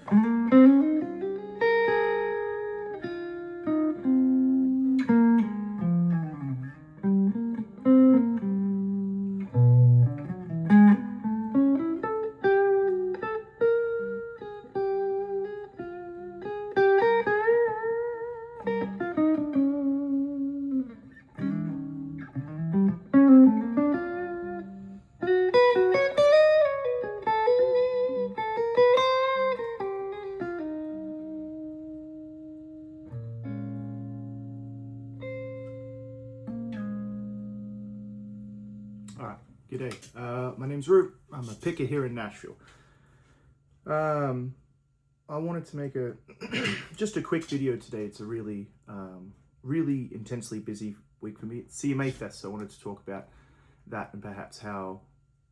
Alright, g'day. My name's Root. I'm a picker here in Nashville. I wanted to make just a quick video today. It's a really intensely busy week for me. It's CMA Fest, so I wanted to talk about that and perhaps how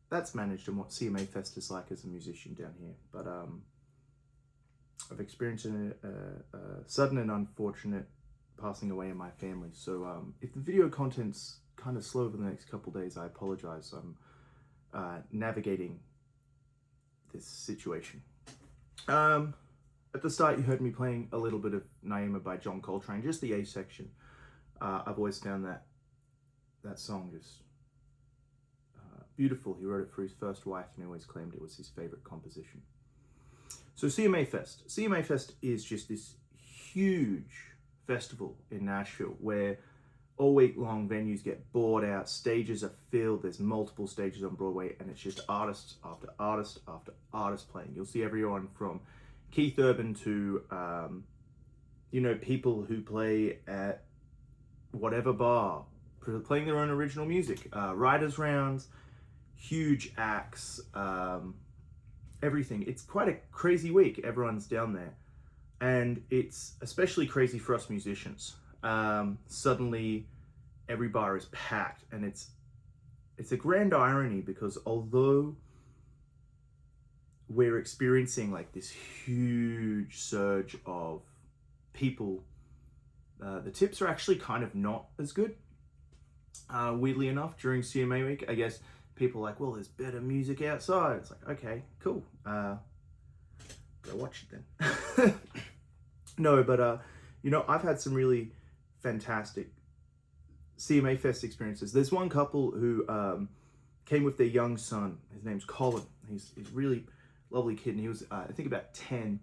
that's managed and what CMA Fest is like as a musician down here. But I've experienced a sudden and unfortunate passing away in my family. So if the video content's kind of slow over the next couple days, I apologize. I'm navigating this situation. At the start, you heard me playing a little bit of Naima by John Coltrane, just the A section. I've always found that song just beautiful. He wrote it for his first wife and he always claimed it was his favorite composition. So CMA Fest. CMA Fest is just this huge festival in Nashville where all week long venues get bored out, stages are filled, there's multiple stages on Broadway, and it's just artists after artist after artist playing. You'll see everyone from Keith Urban to people who play at whatever bar, playing their own original music, writers' rounds, huge acts, everything. It's quite a crazy week. Everyone's down there, and it's especially crazy for us musicians. Suddenly every bar is packed, and it's a grand irony because although we're experiencing like this huge surge of people, the tips are actually kind of not as good. Weirdly enough, during CMA week, I guess people are like, well, there's better music outside. It's like, okay, cool. Go watch it then. No, but I've had some really fantastic CMA Fest experiences. There's one couple who came with their young son. His name's Colin. He's really lovely kid, and he was I think about 10,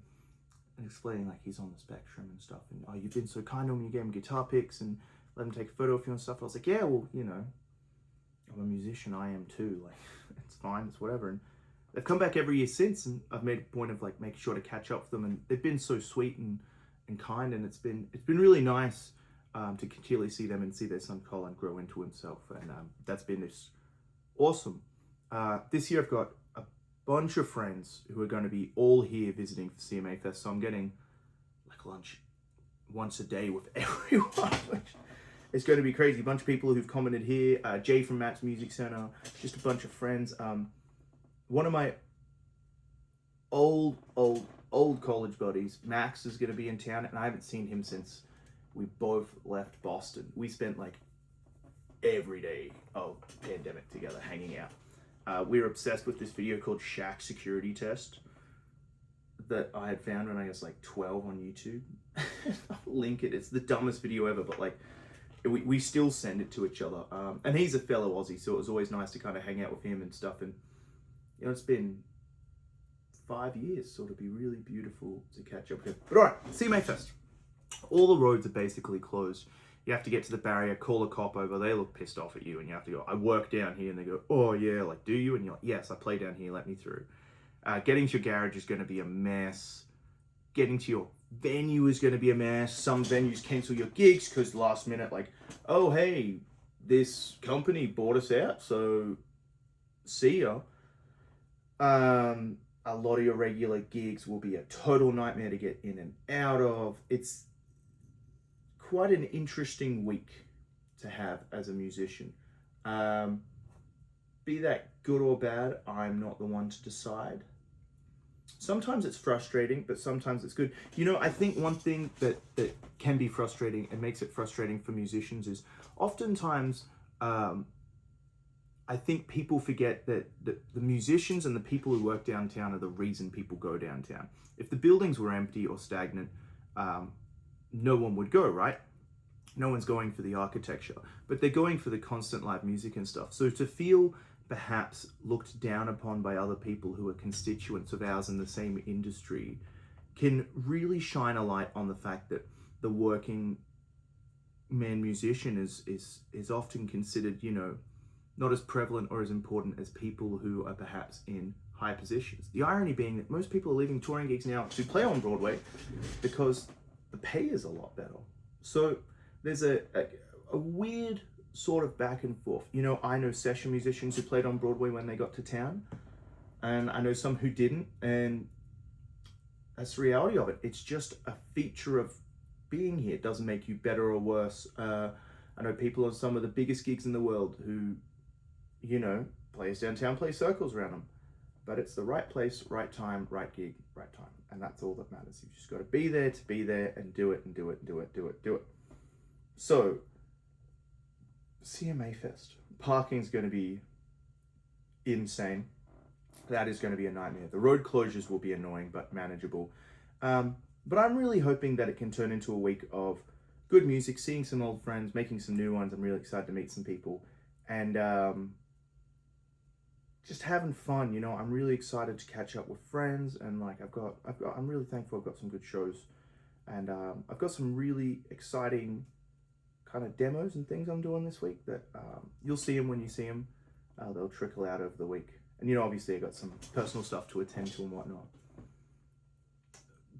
and explaining like he's on the spectrum and stuff. And oh, you've been so kind to him. You gave him guitar picks and let him take a photo of you and stuff. I was like, yeah, well, I'm a musician. I am too. Like, it's fine. It's whatever. And they've come back every year since, and I've made a point of like making sure to catch up with them, and they've been so sweet and kind, and it's been really nice to continually see them and see their son Colin grow into himself, and that's been just awesome. This year I've got a bunch of friends who are going to be all here visiting for CMA Fest, so I'm getting like lunch once a day with everyone, which is going to be crazy. A bunch of people who've commented here, Jay from Matt's Music Center, just a bunch of friends. One of my old college buddies, Max, is going to be in town, and I haven't seen him since we both left Boston. We spent like every day of pandemic together hanging out. We were obsessed with this video called Shack Security Test that I had found when I was like 12 on YouTube. I'll link it. It's the dumbest video ever, but like we still send it to each other. And he's a fellow Aussie, so it was always nice to kind of hang out with him and stuff. And it's been 5 years, so it'll be really beautiful to catch up with him. But all right, CMA Fest. All the roads are basically closed. You have to get to the barrier, call a cop over. They look pissed off at you, and you have to go, I work down here. And they go, oh yeah, like, do you? And you're like, yes, I play down here, let me through. Getting to your garage is going to be a mess. Getting to your venue is going to be a mess. Some venues cancel your gigs because last minute, like, oh hey, this company bought us out, so see ya. A lot of your regular gigs will be a total nightmare to get in and out of. It's quite an interesting week to have as a musician. Be that good or bad, I'm not the one to decide. Sometimes it's frustrating, but sometimes it's good. I think one thing that can be frustrating and makes it frustrating for musicians is oftentimes I think people forget that the musicians and the people who work downtown are the reason people go downtown. If the buildings were empty or stagnant, no one would go, right? No one's going for the architecture, but they're going for the constant live music and stuff. So to feel perhaps looked down upon by other people who are constituents of ours in the same industry can really shine a light on the fact that the working man musician is often considered, you know, not as prevalent or as important as people who are perhaps in high positions. The irony being that most people are leaving touring gigs now to play on Broadway because the pay is a lot better. So there's a weird sort of back and forth. You know, I know session musicians who played on Broadway when they got to town, and I know some who didn't, and that's the reality of it. It's just a feature of being here. It doesn't make you better or worse. I know people on some of the biggest gigs in the world who, you know, plays downtown, play circles around them. But it's the right place, right time, right gig, right time. And that's all that matters. You've just got to be there and do it and do it and do it, do it, do it. So, CMA Fest. Parking's going to be insane. That is going to be a nightmare. The road closures will be annoying, but manageable. But I'm really hoping that it can turn into a week of good music, seeing some old friends, making some new ones. I'm really excited to meet some people. And just having fun, you know. I'm really excited to catch up with friends, and like I'm really thankful I've got some good shows, and I've got some really exciting kind of demos and things I'm doing this week that you'll see them when you see them. They'll trickle out over the week, and you know, obviously I got some personal stuff to attend to and whatnot.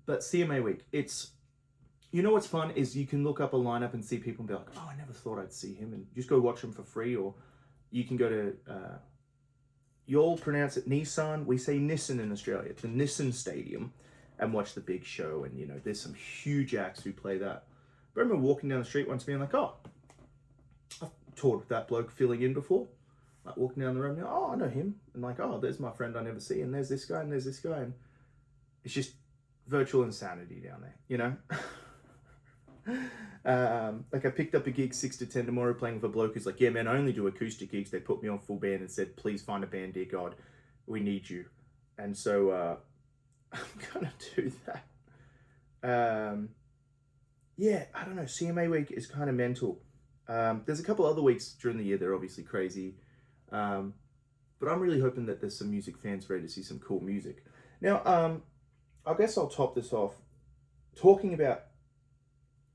But CMA week, it's, you know what's fun is you can look up a lineup and see people and be like, oh, I never thought I'd see him, and just go watch him for free, or you can go to you all pronounce it Nissan. We say Nissan in Australia. It's the Nissan Stadium, and watch the big show. And you know, there's some huge acts who play that. I remember walking down the street once, being like, "Oh, I've toured with that bloke filling in before." Like walking down the road, oh, I know him, and like, oh, there's my friend I never see, and there's this guy, and there's this guy, and it's just virtual insanity down there, you know. Like I picked up a gig 6 to 10 tomorrow playing with a bloke who's like, yeah man, I only do acoustic gigs. They put me on full band and said, please find a band, dear God, we need you. And so I'm gonna do that. Yeah, I don't know, CMA week is kind of mental. There's a couple other weeks during the year that are obviously crazy, but I'm really hoping that there's some music fans ready to see some cool music. Now I guess I'll top this off talking about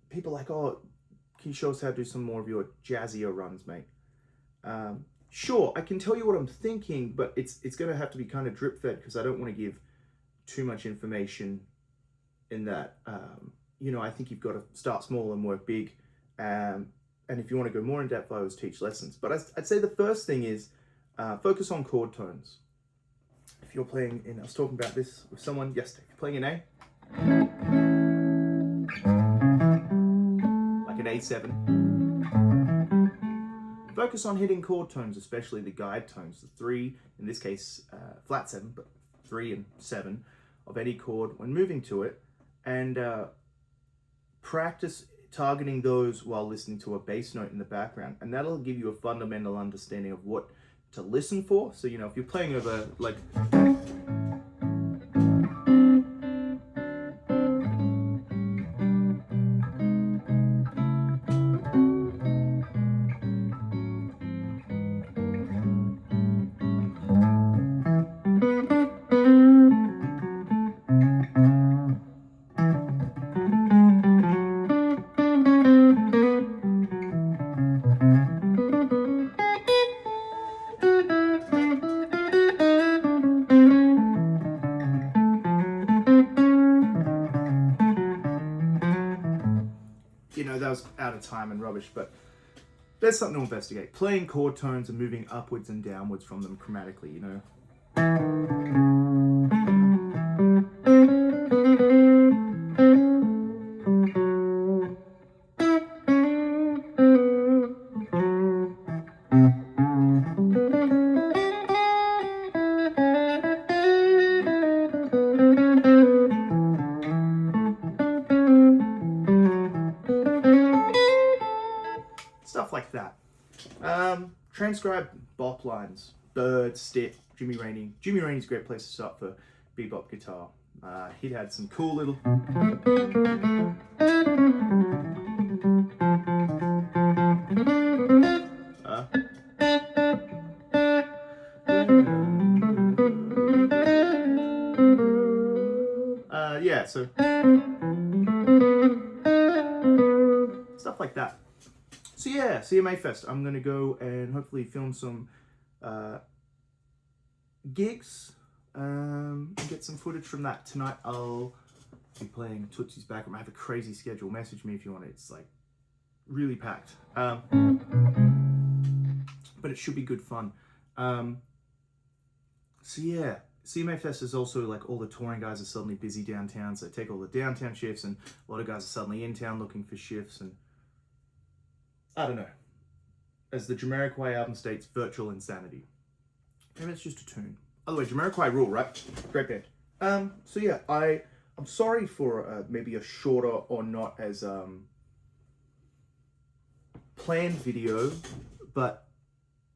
people like, oh, can you show us how to do some more of your jazzier runs, mate? Sure, I can tell you what I'm thinking, but it's going to have to be kind of drip fed because I don't want to give too much information in that. You know, I think you've got to start small and work big. And if you want to go more in depth, I always teach lessons. But I'd say the first thing is focus on chord tones. If you're playing in, I was talking about this with someone yesterday, if you're playing an A, like an A7, focus on hitting chord tones, especially the guide tones, the 3, in this case, flat 7, but 3 and 7 of any chord when moving to it, and practice targeting those while listening to a bass note in the background, and that'll give you a fundamental understanding of what to listen for. So, you know, if you're playing over, like, you know, that was out of time and rubbish, but there's something to investigate. Playing chord tones and moving upwards and downwards from them chromatically, you know. Stuff like that. transcribe bop lines. Bird, Step, Jimmy Rainey. Jimmy Rainey's a great place to start for bebop guitar. He'd had some cool little... yeah, so... stuff like that. So yeah, CMA Fest. I'm going to go and hopefully film some gigs, and get some footage from that. Tonight I'll be playing Tootsie's Backroom. I have a crazy schedule. Message me if you want it. It's like really packed. But it should be good fun. So yeah, CMA Fest is also like all the touring guys are suddenly busy downtown, so take all the downtown shifts, and a lot of guys are suddenly in town looking for shifts, and I don't know. As the Jamiroquai album states, virtual insanity. Maybe it's just a tune. By the way, Jamiroquai rule, right? Great band. So yeah, I'm sorry for maybe a shorter or not as planned video, but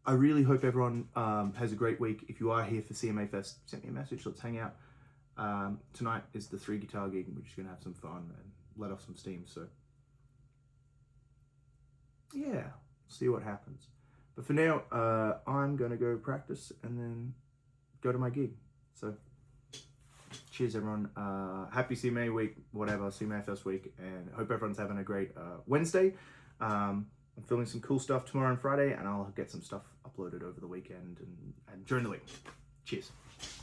I really hope everyone has a great week. If you are here for CMA Fest, send me a message. Let's hang out. Tonight is the 3 guitar gig. We're just gonna have some fun and let off some steam. So yeah, see what happens. But for now, I'm gonna go practice and then go to my gig. So cheers, everyone. Happy CMA week, whatever, CMA Fest week, and hope everyone's having a great Wednesday. I'm filming some cool stuff tomorrow and Friday, and I'll get some stuff uploaded over the weekend and during the week. Cheers.